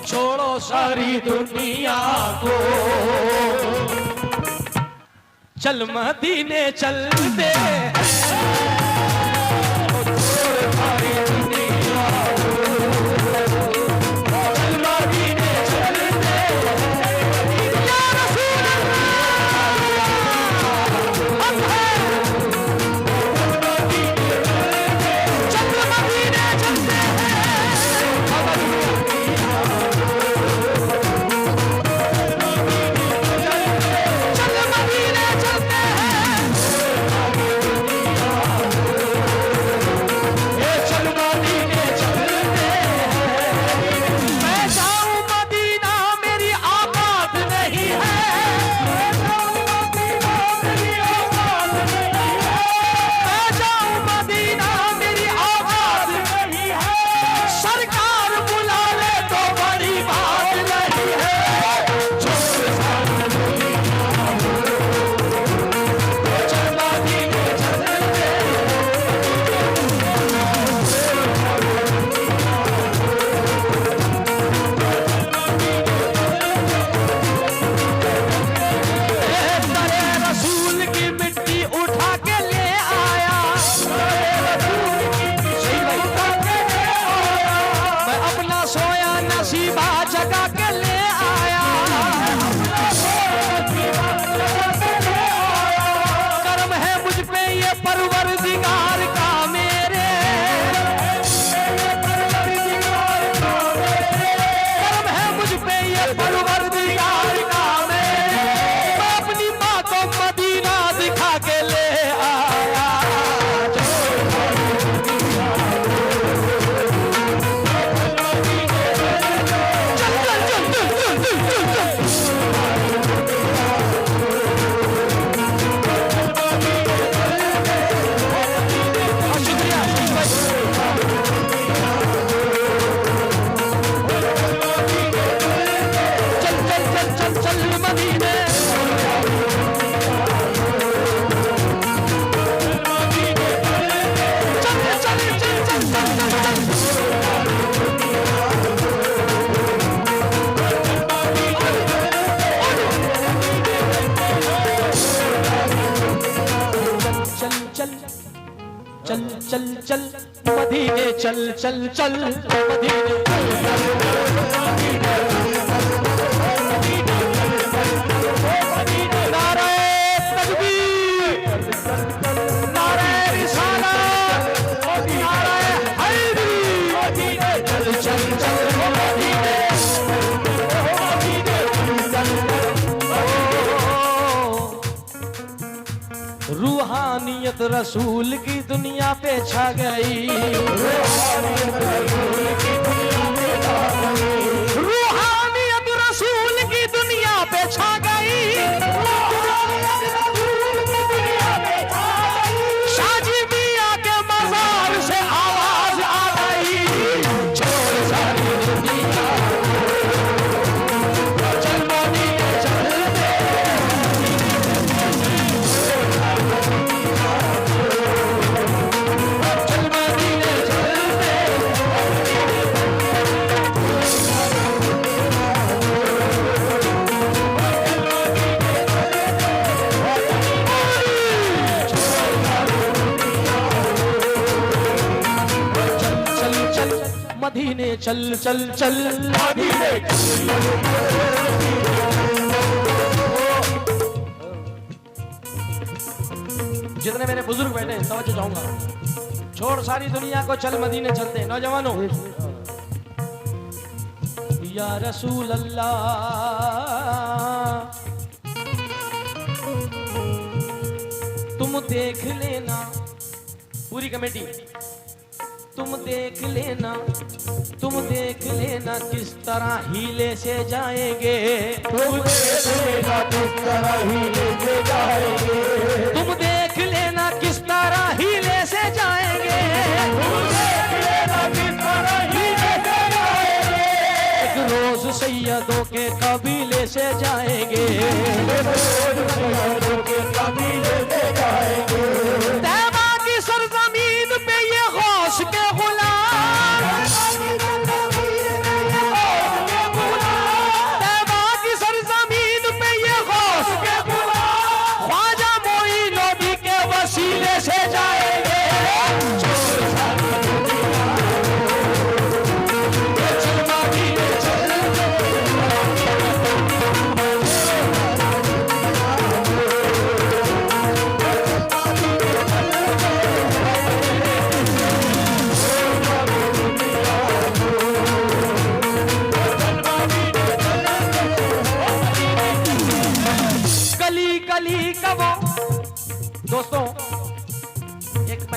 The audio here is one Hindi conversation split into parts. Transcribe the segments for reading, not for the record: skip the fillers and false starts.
छोड़ो सारी दुनिया को, चल मदीने चलते हैं, छोड़ सारी दुनिया को, चल मदीने चलते हैं, या रसूल अल्लाह हम हैं, चल मदीने चलते हैं, चल चल मदीने चल चल चल मदीने नारे तकबीर नारे रिसालत नारे हैदरी चल चल चल मदीने रूहानियत रसूल की दुनिया पे छा गई, रूहानियत रसूल की दुनिया पे छा गई, शाजी मियां के मजार से आवाज आ गई, छोड़ सारी दुनिया चल मदीने चलते, मदीने चल चल चल मदीने जितने मेरे बुजुर्ग बैठे हैं तवज्जो चाहूंगा, छोड़ सारी दुनिया को चल मदीने चलते। नौजवानों, या रसूल अल्लाह तुम देख लेना, पूरी कमेटी तुम देख लेना, तुम देख लेना किस तरह हीले से जाएंगे, तुम देख लेना किस तरह हीले से जाएंगे, तुम देख लेना किस तरह हीले से जाएंगे, तुम देख लेना किस तरह हीले से जाएंगे, एक रोज सैयदों के कबीले से जाएंगे, एक रोज सैयदों के कबीले से जाएंगे, तैबा की सरजमीन पे ये गौस के गुलाम,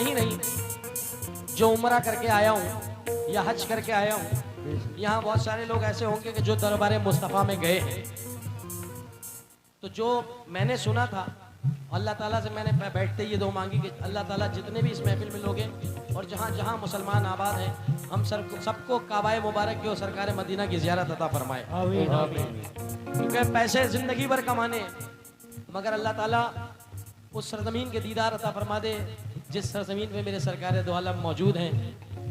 ही नहीं, जो उम्रा करके आया हूँ या हज करके आया हूँ, यहाँ बहुत सारे लोग ऐसे होंगे कि जो दरबार मुस्तफ़ा में गए हैं। तो जो मैंने सुना था, अल्लाह ताला से मैंने बैठते ये दो मांगी कि अल्लाह ताला जितने भी इस महफिल में लोग हैं और जहाँ जहाँ मुसलमान आबाद हैं, हम सबको काबाए मुबारक की और सरकार मदीना की ज़ियारत अता फरमाए। आमीन आमीन। क्योंकि पैसे ज़िंदगी भर कमाने हैं, मगर अल्लाह ताला उस सरजमीन के दीदार अता फरमा दे जिस सरजमीन पे मेरे सरकार दो आलम मौजूद हैं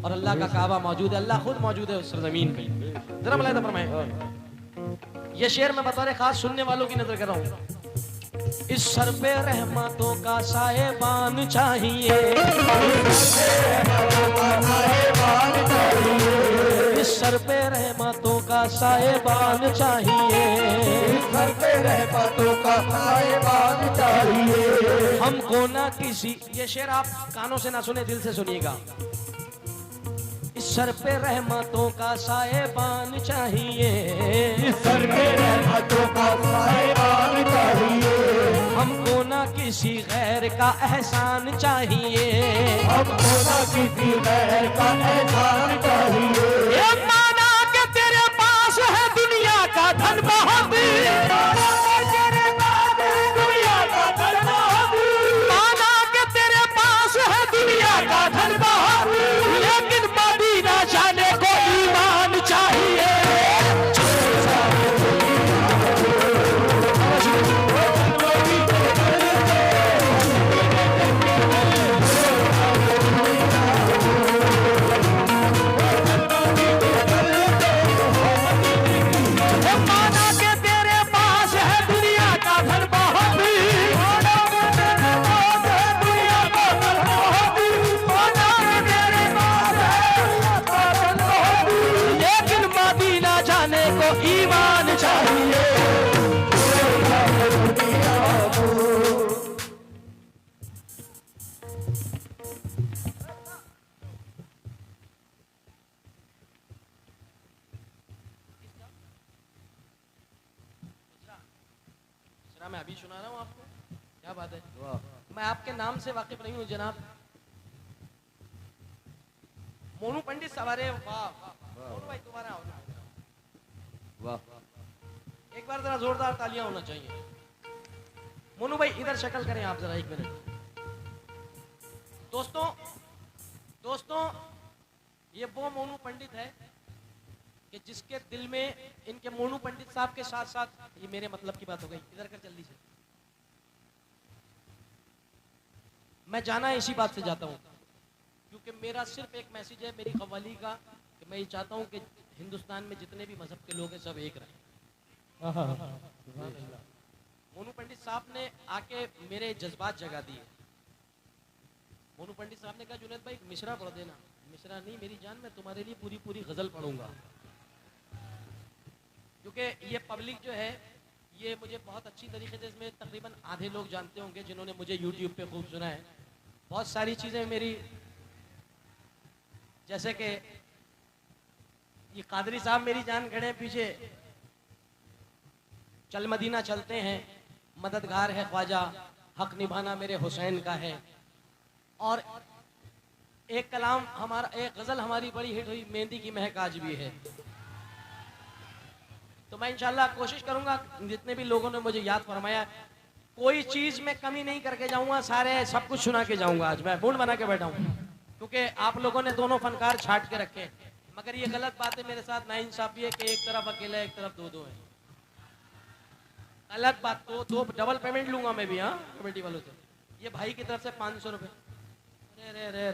और अल्लाह का काबा मौजूद है, अल्लाह खुद मौजूद है उस सरजमीन पे। जरा मलाइदा फरमाए। ये शेर मैं बतौर खास सुनने वालों की नजर कर रहा हूँ। इस सर पे रहमतों का साहिबान चाहिए, इस सर पे रहमतों का साहिबान चाहिए, सर पे रहमतों का साहिबान चाहिए। हमको ना किसी, ये शेर आप कानों से ना सुने, दिल से सुनिएगा। इस सर पे रहमतों का साहिबान चाहिए, इस सर पे रहमतों का साहिबान चाहिए। हमको ना किसी गैर का एहसान चाहिए, हमको ना किसी गैर का एहसान चाहिए। ये माना कि तेरे पास है दुनिया का धन बहुत, दुनिया का धन बहुत, माना कि तेरे पास है दुनिया का धन बहुत, लेकिन मदीना जाने को ईमान चाहिए। माना कि तेरे पास है दुनिया का धन बहुत, दुनिया का धन बहुत, माना कि तेरे पास है, लेकिन मदीना जाने को ईमान चाहिए। मैं अभी सुना रहा हूँ आपको, क्या बात है। मैं आपके नाम से वाकिफ नहीं हूँ जनाब। मोनू पंडित सवारे, वाह वाह मोनू भाई तुम्हारा आओ वाह, एक बार जरा जोरदार तालियां होना चाहिए। मोनू भाई इधर शक्ल करें आप जरा, एक मिनट। दोस्तों ये वो मोनू पंडित है कि जिसके दिल में, इनके मोनू पंडित साहब के साथ साथ, ये मेरे मतलब की बात हो गई, इधर कर जल्दी से। मैं जाना इसी बात से जाता हूँ, क्योंकि मेरा सिर्फ एक मैसेज है मेरी कव्वाली का, कि मैं ये चाहता हूँ कि हिंदुस्तान में जितने भी मजहब के लोग हैं सब एक रहें। मोनू पंडित साहब ने आके मेरे जज्बात जगा दिए। मोनू पंडित साहब ने कहा जुनैद भाई मिसरा पढ़ देना। मिसरा नहीं मेरी जान, मैं तुम्हारे लिए पूरी पूरी गजल पढ़ूंगा, क्योंकि ये पब्लिक जो है ये मुझे बहुत अच्छी तरीके से, इसमें तकरीबन आधे लोग जानते होंगे जिन्होंने मुझे YouTube पे खूब सुना है। बहुत सारी चीज़ें मेरी, जैसे कि ये कादरी साहब मेरी जान खड़े हैं पीछे, चल मदीना चलते हैं, मददगार है ख्वाजा, हक निभाना मेरे हुसैन का है। और एक कलाम हमारा, एक गज़ल हमारी बड़ी हिट हुई, मेहंदी की महक आज भी है। तो मैं इंशाल्लाह कोशिश करूंगा, जितने भी लोगों ने मुझे याद फरमाया, कोई चीज़ में कमी नहीं करके जाऊंगा, सारे सब कुछ सुना के जाऊंगा। आज मैं मूड बना के बैठा हूँ, क्योंकि आप लोगों ने दोनों फनकार छाट के रखे हैं। मगर ये गलत बात है मेरे साथ, नाइंसाफी है कि एक तरफ अकेला है एक तरफ दो है। गलत बात। तो दो डबल पेमेंट लूंगा मैं भी, हाँ कमेटी वालों से। ये भाई की तरफ से 500 रुपये, रे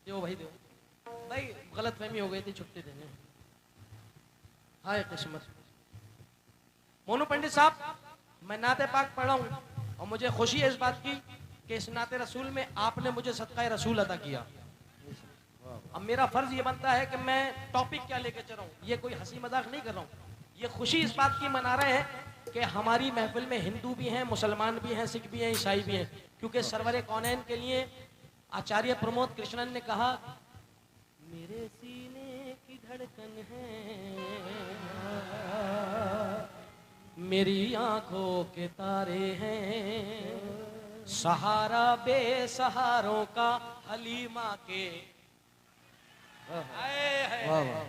दो भाई, दो भाई, गलत फहमी हो गई थी, छुट्टी देने। हाय किस्मत। मोनू पंडित साहब, मैं नाते पाक पढ़ा हूँ और मुझे खुशी है इस बात की कि इस नाते रसूल में आपने मुझे सदका रसूल अदा किया। अब मेरा फर्ज ये बनता है कि मैं टॉपिक क्या लेके चल रहा हूँ, ये कोई हंसी मजाक नहीं कर रहा हूँ, ये खुशी इस बात की मना रहे हैं कि हमारी महफिल में हिंदू भी हैं, मुसलमान भी हैं, सिख भी हैं, ईसाई भी हैं। क्योंकि सरवरे कौनैन के लिए आचार्य प्रमोद कृष्णन ने कहा, मेरे सीने की धड़कन है, मेरी आंखों के तारे हैं, सहारा बेसहारों का हलीमा के, वाह वाह।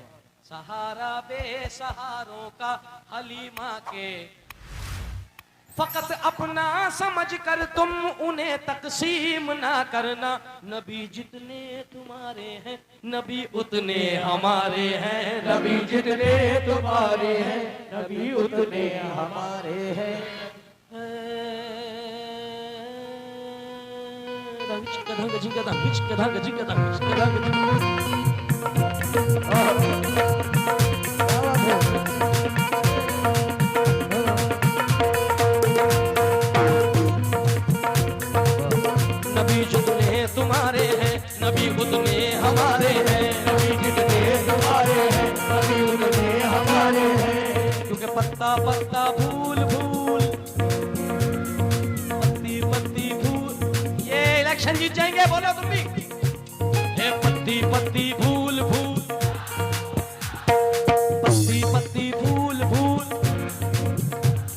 सहारा बेसहारों का हलीमा के, फकत अपना समझ कर तुम उन्हें तकसीम ना करना। नबी जितने तुम्हारे हैं नबी उतने हमारे हैं, नबी जितने तुम्हारे हैं नबी उतने हमारे हैं। नबी जितने तुम्हारे हैं नबी उतने हमारे हैं, नबी जितने तुम्हारे हैं नबी उतने हमारे हैं। क्योंकि पत्ता पत्ता फूल फूल, पत्ती पत्ती फूल, ये इलेक्शन जीत जाएंगे बोलो तुम भी। ये पत्ती पत्ती फूल फूल, पत्ती पत्ती फूल फूल,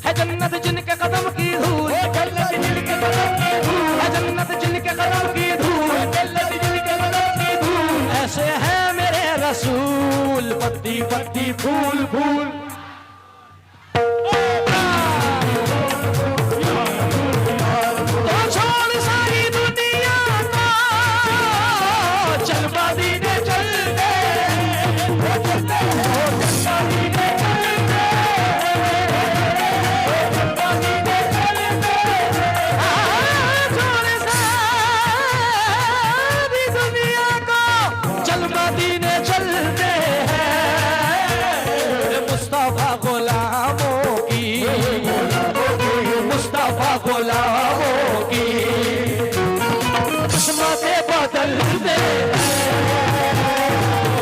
है जन्नत जिनके कदम की धूल, जन्नत जिनके कदम की धूल, है जन्नत जिनके कदम की धूल, जन्नत जिनके कदम की धूल। ऐसे है मेरे रसूल। पत्ती पत्ती फूल फूल, तो छोड़ सारी दुनिया को, चल मदीने चल दे, छोड़ सारी दुनिया को, चल मदीने चलते हैं। मुस्तफा गुलामों की, मुस्तफा गुलामों की किस्मतें बदल दे,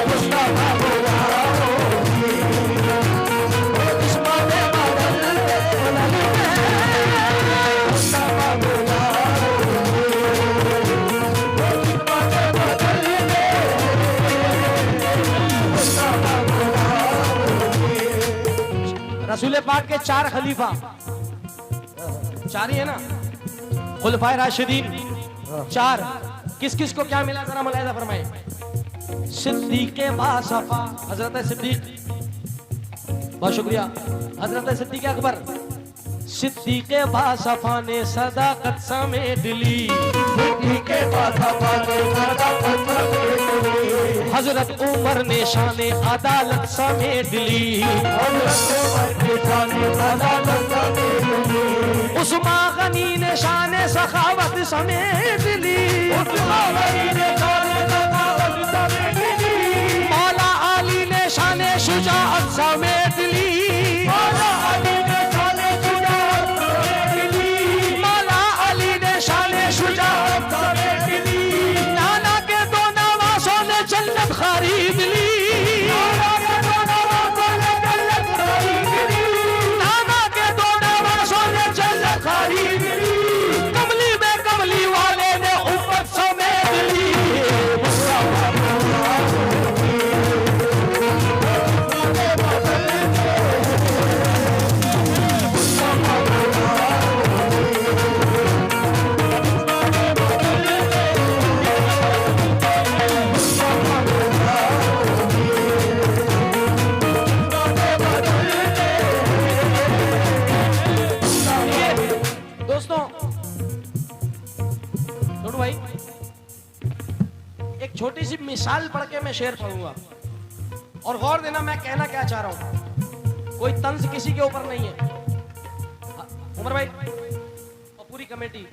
मुस्तफा गुलामों की किस्मतें बदल दे, मुस्तफा रसूल पाक के 4 खलीफा, 4 ही है ना, खुलफाए राशिदीन 4। किस किस को क्या मिला जरा मुलाहिजा फरमाए। सिद्दीक़ बासफ़ा हजरत सिद्दीक, बहुत शुक्रिया हजरत सिद्दीक अकबर। सिद्दीक़ बासफ़ा ने सदाकत समेट ली, के पास हमारे सदाकत समेट ली। हजरत उमर ने शान अदालत समेट ली, हज़रत उमर ने शान अदालत समेट ली। उस्मान गनी ने शान सखावत समेट ली, उस्मान गनी ने शान सखावत समेट ली। मौला अली ने शान शुजाअत समेट ली, मौला अली ने शान शुजाअत समेट ली। मौला अली ने शान शुजाअत समेट ली। नाना के 2 नवासों ने जन्नत खरीद ली, नाना के 2 नवासों ने जन्नत खरीद ली। नाना के 2 नवासों ने जन्नत खरीद ली। कमली में कमली वाले ने उम्मत समेट ली, दोस्तों। छोटू भाई एक छोटी सी मिसाल पढ़ के मैं शेर पढ़ूंगा और गौर देना मैं कहना क्या चाह रहा हूं। कोई तंज किसी के ऊपर नहीं है। उमर भाई और पूरी कमेटी,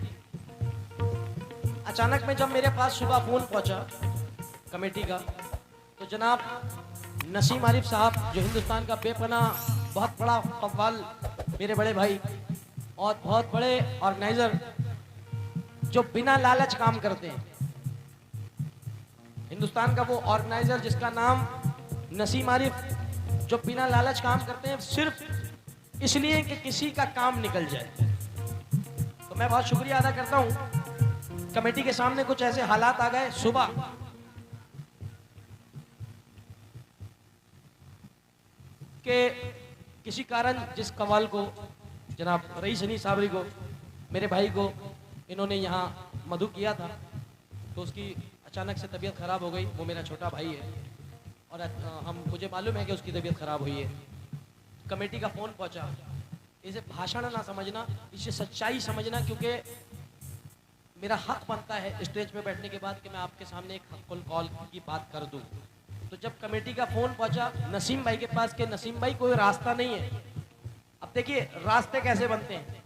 अचानक में जब मेरे पास सुबह फोन पहुंचा कमेटी का, तो जनाब नसीम आरिफ साहब जो हिंदुस्तान का बेपनाह बहुत बड़ा कव्वाल, मेरे बड़े भाई और बहुत बड़े ऑर्गेनाइजर, जो बिना लालच काम करते हैं। हिंदुस्तान का वो ऑर्गेनाइजर जिसका नाम नसीम आरिफ, जो बिना लालच काम करते हैं सिर्फ इसलिए कि किसी का काम निकल जाए। तो मैं बहुत शुक्रिया अदा करता हूं। कमेटी के सामने कुछ ऐसे हालात आ गए सुबह के किसी कारण जिस कवाल को जनाब रईस हनी साबरी को, मेरे भाई को इन्होंने यहाँ मधु किया था, तो उसकी अचानक से तबीयत खराब हो गई। वो मेरा छोटा भाई है और मुझे मालूम है कि उसकी तबीयत खराब हुई है। कमेटी का फ़ोन पहुँचा। इसे भाषण ना समझना, इसे सच्चाई समझना, क्योंकि मेरा हक बनता है स्टेज पे बैठने के बाद कि मैं आपके सामने एक हक़ुल कॉल की बात कर दूं। तो जब कमेटी का फ़ोन पहुंचा नसीम भाई के पास कि नसीम भाई कोई रास्ता नहीं है। अब देखिए रास्ते कैसे बनते हैं,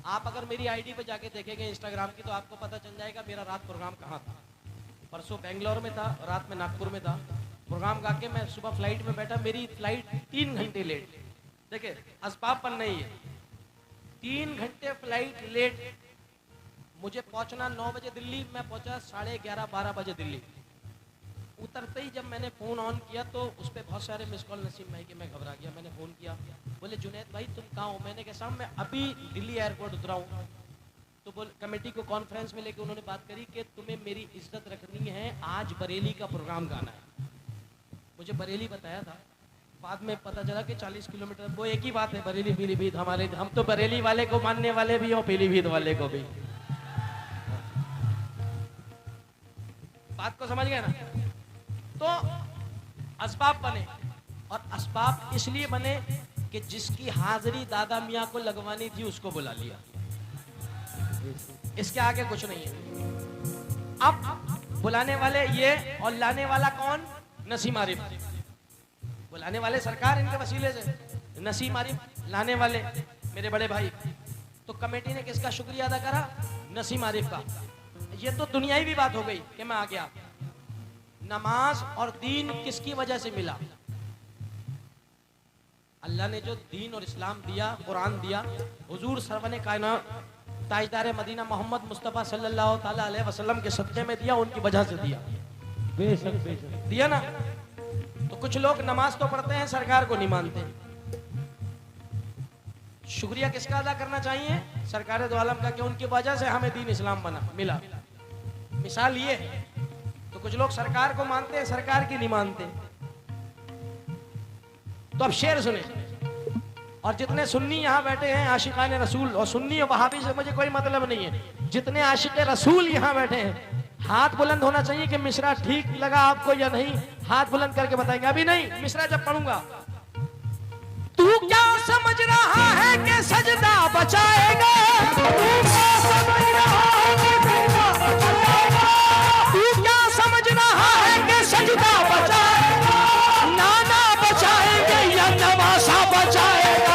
आप अगर मेरी आईडी पे जाके देखेंगे इंस्टाग्राम की तो आपको पता चल जाएगा मेरा रात प्रोग्राम कहाँ था। परसों बेंगलोर में था, रात में नागपुर में था। प्रोग्राम गा के मैं सुबह फ्लाइट में बैठा, मेरी फ्लाइट 3 घंटे लेट। देखिए असबाबपन नहीं है, 3 घंटे फ्लाइट लेट। मुझे पहुंचना 9 बजे दिल्ली, मैं पहुंचा 11:30-12 बजे दिल्ली। उतरते ही जब मैंने फ़ोन ऑन किया तो उस पर बहुत सारे मिस कॉल नसीम भाई के। मैं घबरा गया, मैंने फ़ोन किया, बोले जुनैद भाई तुम कहाँ हो? मैंने कहा साहब मैं अभी दिल्ली एयरपोर्ट उतरा हूँ। तो बोल कमेटी को कॉन्फ्रेंस में लेके उन्होंने बात करी कि तुम्हें मेरी इज्जत रखनी है, आज बरेली का प्रोग्राम गाना है। मुझे बरेली बताया था, बाद में पता चला कि 40 किलोमीटर। वो एक ही बात है, बरेली पीलीभीत हमारे, हम तो बरेली वाले को मानने वाले भी और पीलीभीत वाले को भी। बात को समझ गए ना? तो असबाब बने, और असबाब इसलिए बने कि जिसकी हाजिरी दादा मियाँ को लगवानी थी उसको बुला लिया, इसके आगे कुछ नहीं है। अब बुलाने वाले ये और लाने वाला कौन? नसीम आरिफ। बुलाने वाले सरकार इनके वसीले से, नसीम आरिफ लाने वाले मेरे बड़े भाई। तो कमेटी ने किसका शुक्रिया अदा करा? नसीम आरिफ का। ये तो दुनियाई भी बात हो गई कि मैं आ गया। नमाज और दीन किसकी वजह से मिला? अल्लाह ने जो दीन और इस्लाम दिया, कुरान दिया, हुजूर सरवने कायनात ताजदार मदीना मोहम्मद मुस्तफ़ा सल्लल्लाहु ताला अलैहि वसल्लम के सदक़े में दिया, उनकी वजह से दिया। बेशक बेशक दिया ना। तो कुछ लोग नमाज तो पढ़ते हैं, सरकार को नहीं मानते। शुक्रिया किसका अदा करना चाहिए? सरकार दो आलम का, कि उनकी वजह से हमें दीन इस्लाम बना मिला। मिसाल ये है, तो कुछ लोग सरकार को मानते हैं, सरकार की नहीं मानते। तो अब शेर सुने। और जितने सुन्नी यहाँ बैठे हैं आशिकान रसूल, और सुन्नी और वहाबी से मुझे कोई मतलब नहीं है, जितने आशिक रसूल यहाँ बैठे हैं, हाथ बुलंद होना चाहिए कि मिसरा ठीक लगा आपको या नहीं। हाथ बुलंद करके बताएंगे। अभी नहीं, मिसरा जब पढ़ूंगा। तू क्या समझ रहा है कि सजदा बचाएगा? तू क्या समझ रहा है कि सजदा बचाएगा? तू क्या समझ रहा है कि सजदा बचाएगा? नाना बचाएंगे या नवासा बचाएगा?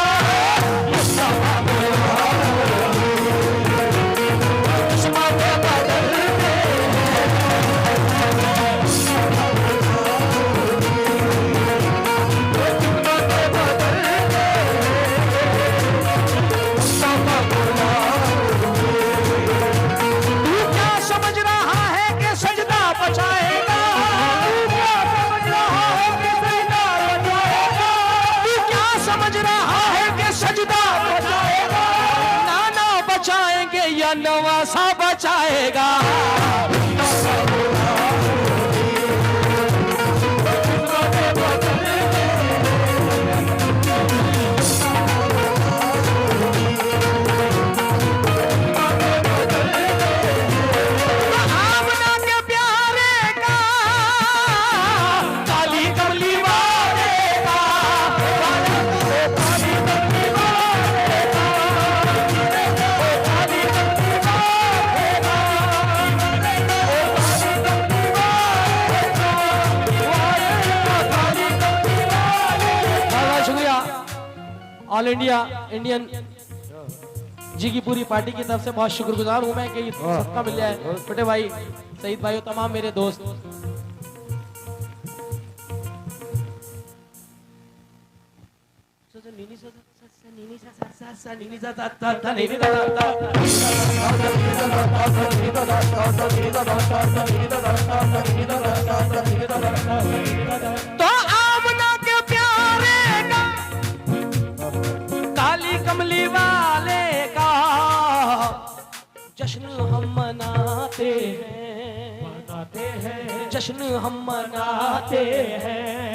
नवासा बचाएगा। आमना के प्यारे का, काली कमली वाले का, काली कमली वाले का, काली कमली ऑल इंडिया इंडियन जी की पूरी पार्टी की तरफ से बहुत शुक्रगुजार हूं मैं कि ये सबका मिल जाए। छोटे भाई, सईद भाई, तमाम मेरे दोस्त। तो आमना के प्यारे का, काली कमली वाले का जश्न हम मनाते हैं, जश्न हम मनाते हैं।